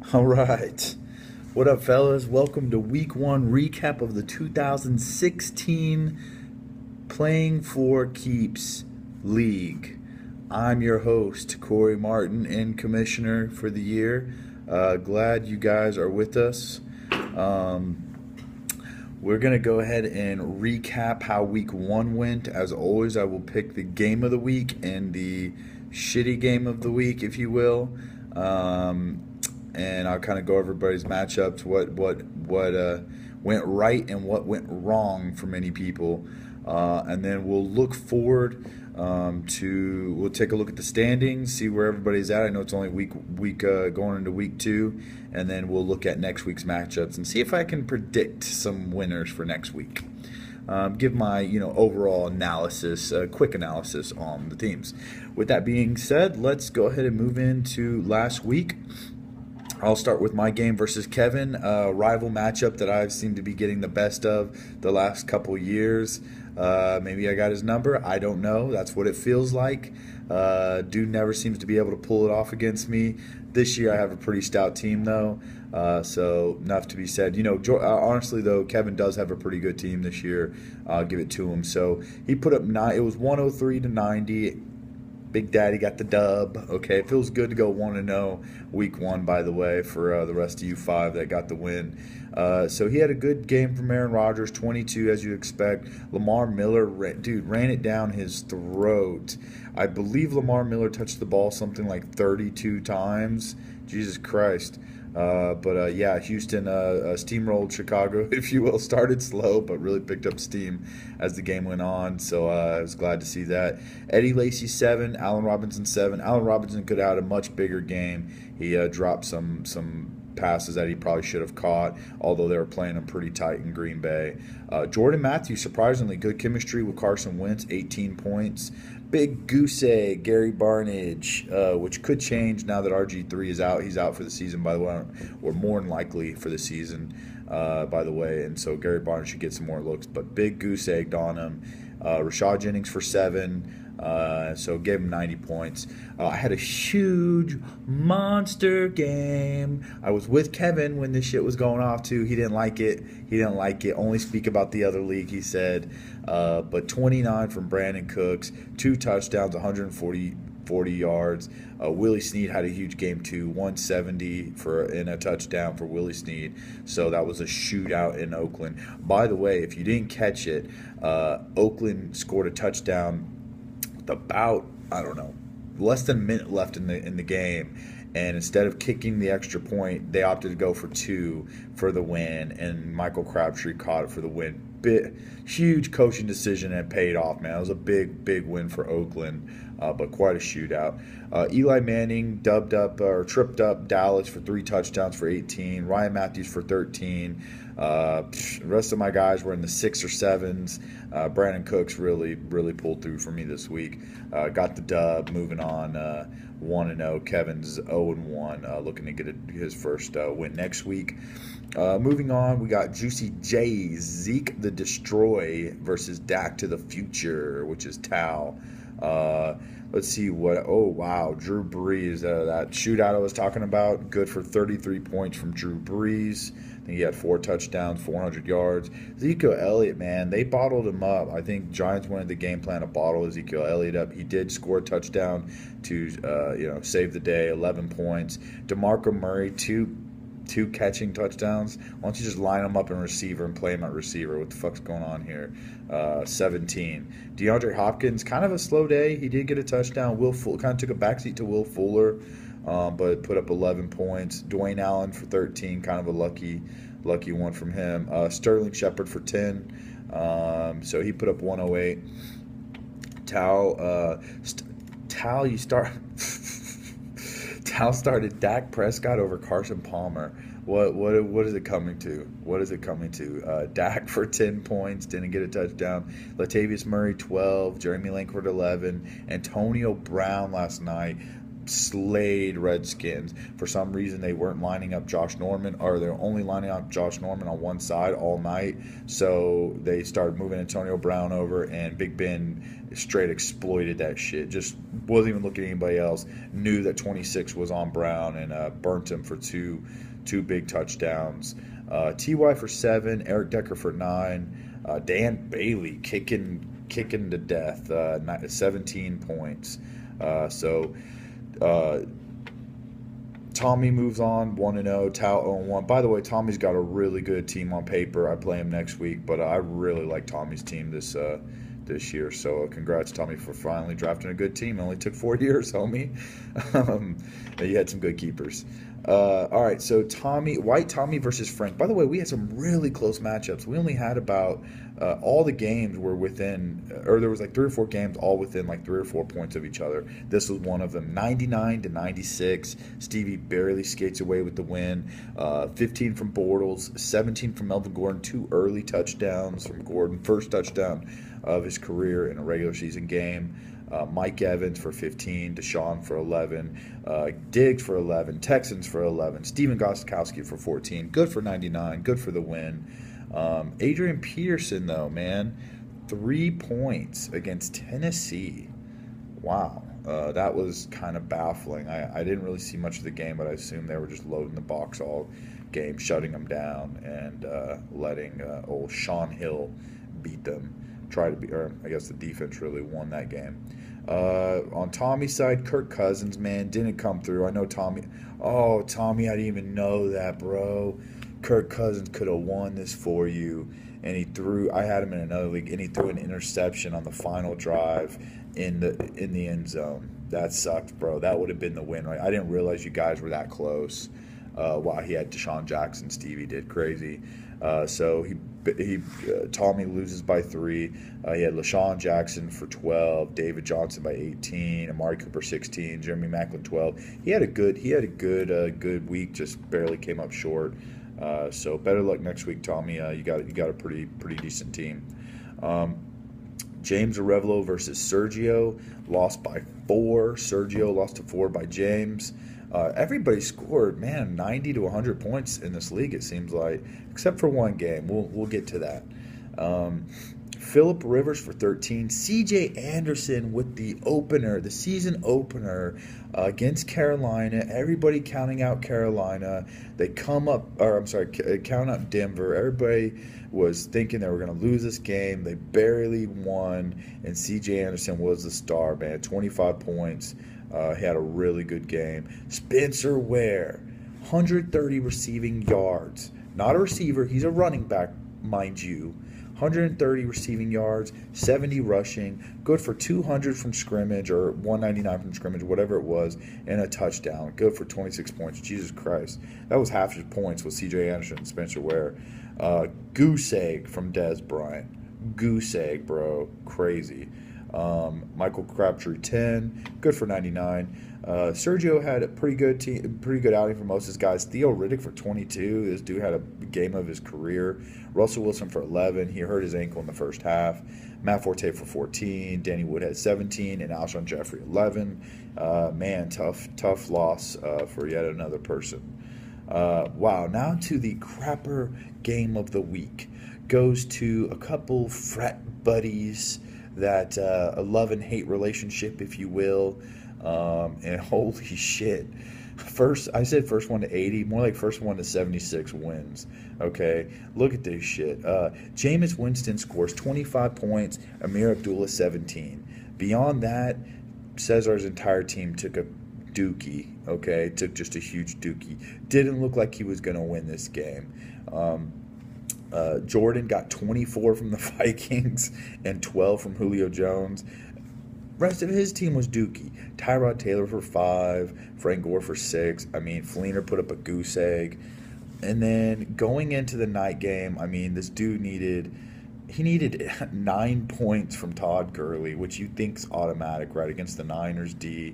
All right. What up, fellas? Welcome to week one recap of the 2016 Playing for Keeps League. I'm your host, Corey Martin, and commissioner for the year. Glad you guys are with us. Um, we're going to go ahead and recap how week one went. As always, I will pick the game of the week and the shitty game of the week, if you will. Um, and I'll kind of go over everybody's matchups, what went right and what went wrong for many people, and then we'll look forward we'll take a look at the standings, see where everybody's at. I know it's only week going into week two, and then we'll look at next week's matchups and see if I can predict some winners for next week. Give my overall analysis, quick analysis on the teams. With that being said, let's go ahead and move into last week. I'll start with my game versus Kevin, a rival matchup that I've seemed to be getting the best of the last couple years. Maybe I got his number. I don't know. That's what it feels like. Dude never seems to be able to pull it off against me. This year I have a pretty stout team, though. So enough to be said. Honestly, though, Kevin does have a pretty good team this year. I'll give it to him. So he put up nine. It was 103 to 90. Big Daddy got the dub. Okay, it feels good to go 1-0 week one, by the way, for the rest of you five that got the win. So he had a good game from Aaron Rodgers, 22 as you expect. Lamar Miller, ran it down his throat. I believe Lamar Miller touched the ball something like 32 times. Jesus Christ. But yeah, Houston steamrolled Chicago, if you will. Started slow, but really picked up steam as the game went on. So I was glad to see that. Eddie Lacy 7, Allen Robinson 7. Allen Robinson could have had a much bigger game. He dropped some passes that he probably should have caught, although they were playing him pretty tight in Green Bay. Jordan Matthews, surprisingly good chemistry with Carson Wentz, 18 points. Big goose egg, Gary Barnage, which could change now that RG3 is out. He's out for the season, by the way, or more than likely for the season, by the way. And so Gary Barnage should get some more looks. But big goose egged on him. Rashad Jennings for 7. So gave him 90 points. I had a huge monster game. I was with Kevin when this shit was going off too. He didn't like it. Only speak about the other league, he said. But 29 from Brandon Cooks, 2 touchdowns, 140 yards. Willie Snead had a huge game too, 170 in a touchdown for Willie Snead. So that was a shootout in Oakland. By the way, if you didn't catch it, Oakland scored a touchdown with about, I don't know, less than a minute left in the game, and instead of kicking the extra point, they opted to go for 2 for the win, and Michael Crabtree caught it for the win. Huge coaching decision, and it paid off, man. It was a big win for Oakland, but quite a shootout. Eli Manning tripped up Dallas for 3 touchdowns for 18. Ryan Matthews for 13. The rest of my guys were in the 6 or 7s. Brandon Cooks really pulled through for me this week. Got the dub. Moving on, 1-0. Kevin's 0-1, looking to get his first win next week. Moving on, we got Juicy J, Zeke the Destroy versus Dak to the Future, which is Tao. Let's see what. Oh wow, Drew Brees, that shootout I was talking about, good for 33 points from Drew Brees. I think he had 4 touchdowns, 400 yards. Ezekiel Elliott, man, they bottled him up. I think Giants wanted the game plan to bottle Ezekiel Elliott up. He did score a touchdown to save the day, 11 points. DeMarco Murray, two catching touchdowns. Why don't you just line them up in receiver and play him at receiver? What the fuck's going on here? 17. DeAndre Hopkins, kind of a slow day. He did get a touchdown. Kind of took a backseat to Will Fuller, but put up 11 points. Dwayne Allen for 13, kind of a lucky one from him. Sterling Shepard for 10. So he put up 108. Tal started Dak Prescott over Carson Palmer. What is it coming to? Dak for 10 points, didn't get a touchdown. Latavius Murray 12, Jeremy Langford 11. Antonio Brown last night slayed Redskins. For some reason, they weren't lining up Josh Norman, or they're only lining up Josh Norman on one side all night. So they started moving Antonio Brown over, and Big Ben straight exploited that shit. Just wasn't even looking at anybody else. Knew that 26 was on Brown and burnt him for two big touchdowns. Ty for 7, Eric Decker for 9, Dan Bailey kicking to death, 17 points. Tommy moves on 1-0, Tao 0-1. By the way, Tommy's got a really good team on paper. I play him next week, but I really like Tommy's team this year. So congrats, Tommy, for finally drafting a good team. It only took 4 years, homie. You had some good keepers. All right, so White Tommy versus Frank. By the way, we had some really close matchups. We only had about all the games were within, or there was like 3 or 4 games all within like 3 or 4 points of each other. This was one of them, 99-96. Stevie barely skates away with the win. 15 from Bortles, 17 from Melvin Gordon, 2 early touchdowns from Gordon, first touchdown of his career in a regular season game. Mike Evans for 15, Deshaun for 11, Diggs for 11, Texans for 11, Steven Gostkowski for 14. Good for 99, good for the win. Adrian Peterson, though, man, 3 points against Tennessee. Wow, that was kind of baffling. I didn't really see much of the game, but I assume they were just loading the box all game, shutting them down, and letting old Sean Hill beat them. I guess the defense really won that game. On Tommy's side, Kirk Cousins, man, didn't come through. I know Tommy. Oh, Tommy, I didn't even know that, bro. Kirk Cousins could have won this for you. And I had him in another league, and he threw an interception on the final drive in the end zone. That sucked, bro. That would have been the win, right? I didn't realize you guys were that close. While he had Deshaun Jackson, Stevie did crazy. So Tommy loses by 3. He had LaShawn Jackson for 12, David Johnson by 18, Amari Cooper 16, Jeremy Maclin 12. He had a good week, just barely came up short. So better luck next week, Tommy. You got a pretty decent team. James Arevalo versus Sergio, lost by 4. Sergio lost to 4 by James. Everybody scored, man, 90 to 100 points in this league, it seems like, except for one game. We'll get to that. Phillip Rivers for 13. C.J. Anderson with the season opener against Carolina. Everybody counting out Carolina. They count out Denver. Everybody was thinking they were going to lose this game. They barely won, and C.J. Anderson was the star, man. 25 points. He had a really good game. Spencer Ware, 130 receiving yards. Not a receiver. He's a running back, mind you. 130 receiving yards, 70 rushing, good for 200 from scrimmage or 199 from scrimmage, whatever it was, and a touchdown. Good for 26 points. Jesus Christ. That was half his points with C.J. Anderson and Spencer Ware. Goose egg from Dez Bryant. Goose egg, bro. Crazy. Michael Crabtree 10, good for 99. Sergio had a pretty good outing for most of his guys. Theo Riddick for 22. This dude had a game of his career. Russell Wilson for 11. He hurt his ankle in the first half. Matt Forte for 14. Danny Woodhead 17, and Alshon Jeffrey 11. Man, tough loss for yet another person. Wow, now to the crapper game of the week. Goes to a couple frat buddies. That a love and hate relationship, if you will, and holy shit. I said first one to 80, more like first one to 76 wins. Okay, look at this shit. Jameis Winston scores 25 points, Amir Abdullah 17. Beyond that, Cesar's entire team took a dookie, okay? Took just a huge dookie. Didn't look like he was going to win this game. Jordan got 24 from the Vikings and 12 from Julio Jones. Rest of his team was dookie. Tyrod Taylor for 5, Frank Gore for 6. I mean, Fleener put up a goose egg. And then going into the night game, I mean, this dude needed 9 points from Todd Gurley, which you think's automatic, right, against the Niners D.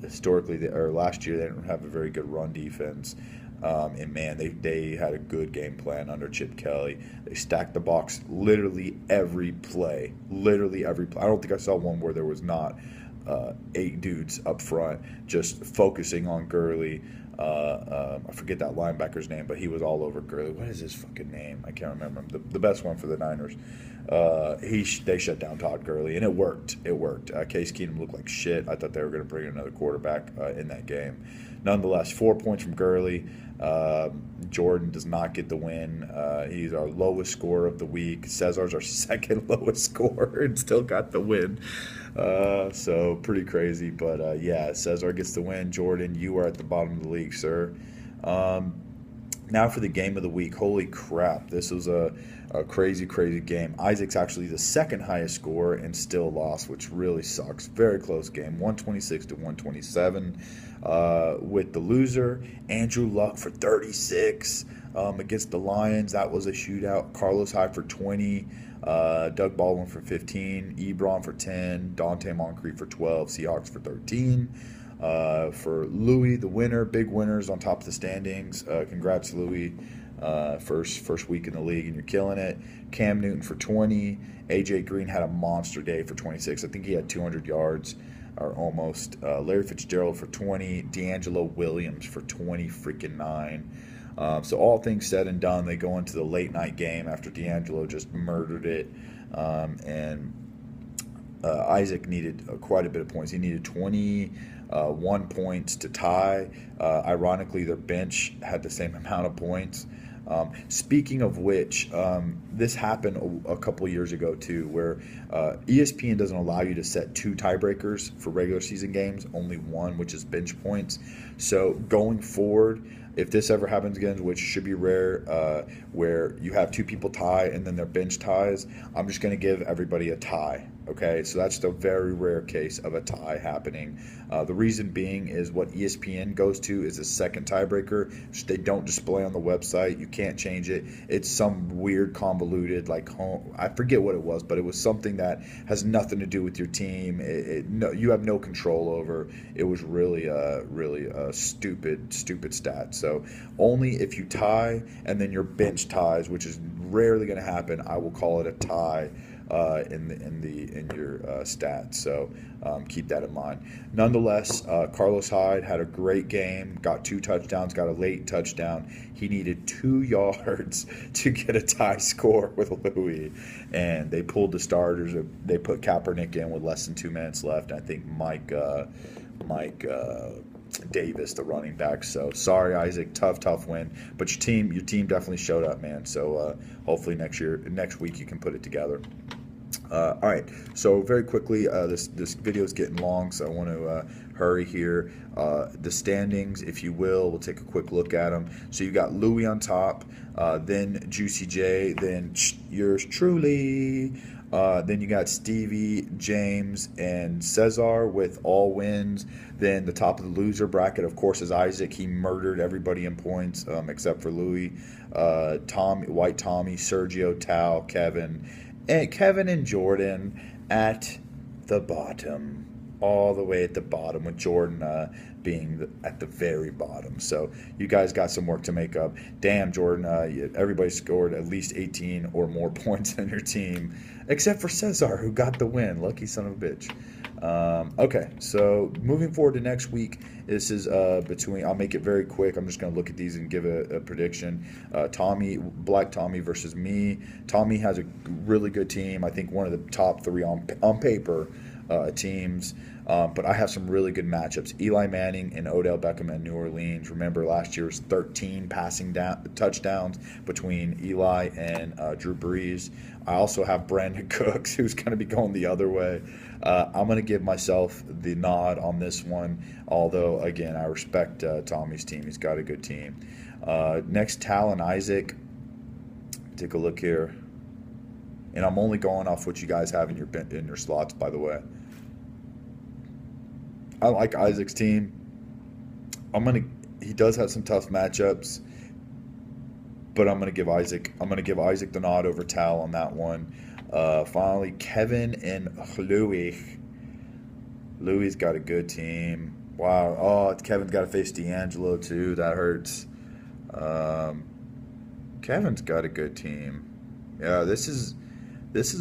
Historically, last year, they didn't have a very good run defense. And man, they had a good game plan under Chip Kelly. They stacked the box literally every play. Literally every play. I don't think I saw one where there was not 8 dudes up front just focusing on Gurley. I forget that linebacker's name, but he was all over Gurley. What is his fucking name? I can't remember him. The best one for the Niners. They shut down Todd Gurley, and it worked. It worked. Case Keenum looked like shit. I thought they were going to bring another quarterback in that game. Nonetheless, 4 points from Gurley. Jordan does not get the win. He's our lowest scorer of the week. Cesar's our second lowest scorer and still got the win. So pretty crazy. But yeah, Cesar gets the win. Jordan, you are at the bottom of the league, sir. Now for the game of the week. Holy crap. This was a crazy, crazy game. Isaac's actually the second highest scorer and still lost, which really sucks. Very close game. 126 to 127. With the loser, Andrew Luck for 36 against the Lions. That was a shootout. Carlos Hyde for 20. Doug Baldwin for 15. Ebron for 10. Dante Moncrief for 12. Seahawks for 13. For Louis, the winner, big winners on top of the standings. Congrats, Louis. First week in the league, and you're killing it. Cam Newton for 20. AJ Green had a monster day for 26. I think he had 200 yards or almost. Larry Fitzgerald for 20. D'Angelo Williams for 20 freaking 9. So all things said and done, they go into the late night game after D'Angelo just murdered it, and Isaac needed quite a bit of points. He needed 21 points to tie. Ironically, their bench had the same amount of points. Speaking of which, this happened a couple years ago too, where ESPN doesn't allow you to set 2 tiebreakers for regular season games, only one, which is bench points. So going forward, if this ever happens again, which should be rare, where you have 2 people tie and then their bench ties, I'm just going to give everybody a tie. Okay, so that's the very rare case of a tie happening. The reason being is what ESPN goes to is a second tiebreaker, which they don't display on the website. You can't change it. It's some weird convoluted, like, I forget what it was, but it was something that has nothing to do with your team. No, you have no control over. It was really a stupid stat. So only if you tie and then your bench ties, which is rarely going to happen, I will call it a tie in your stats. So keep that in mind. Nonetheless, Carlos Hyde had a great game, got 2 touchdowns, got a late touchdown. He needed 2 yards to get a tie score with Louis, and they pulled the starters. They put Kaepernick in with less than 2 minutes left. I think Mike Davis, the running back. So sorry, Isaac, tough win, but your team definitely showed up, man. So hopefully next week you can put it together. All right, so very quickly, this video is getting long, so I want to hurry here. The standings, if you will, we'll take a quick look at them. So you got Louis on top, then Juicy J, then yours truly. Then you got Stevie, James, and Cesar with all wins. Then the top of the loser bracket, of course, is Isaac. He murdered everybody in points except for Louis. White Tommy, Sergio, Tao, Kevin and Jordan at the bottom, all the way at the bottom, with Jordan being at the very bottom. So you guys got some work to make up. Damn, Jordan, everybody scored at least 18 or more points in your team, except for Cesar, who got the win. Lucky son of a bitch. Okay, so moving forward to next week, this is I'll make it very quick. I'm just going to look at these and give a prediction. Black Tommy versus me. Tommy has a really good team. I think one of the top 3 on paper teams. But I have some really good matchups. Eli Manning and Odell Beckham in New Orleans. Remember last year's 13 touchdowns between Eli and Drew Brees. I also have Brandon Cooks, who's going to be going the other way. I'm going to give myself the nod on this one, although, again, I respect Tommy's team. He's got a good team. Next, Tal and Isaac. Take a look here. And I'm only going off what you guys have in your slots, by the way. I like Isaac's team. He does have some tough matchups, but I'm gonna give Isaac the nod over Tal on that one. Finally, Kevin and Louis. Louis got a good team. Wow. Oh, Kevin's got to face D'Angelo too. That hurts. Kevin's got a good team. Yeah, this is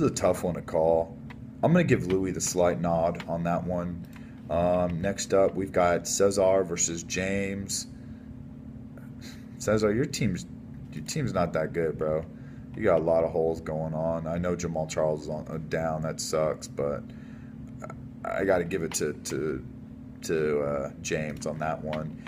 a tough one to call. I'm gonna give Louis the slight nod on that one. Next up, we've got Cesar versus James. Cesar, your team's not that good, bro. You got a lot of holes going on. I know Jamal Charles is down. That sucks, but I got to give it to James on that one.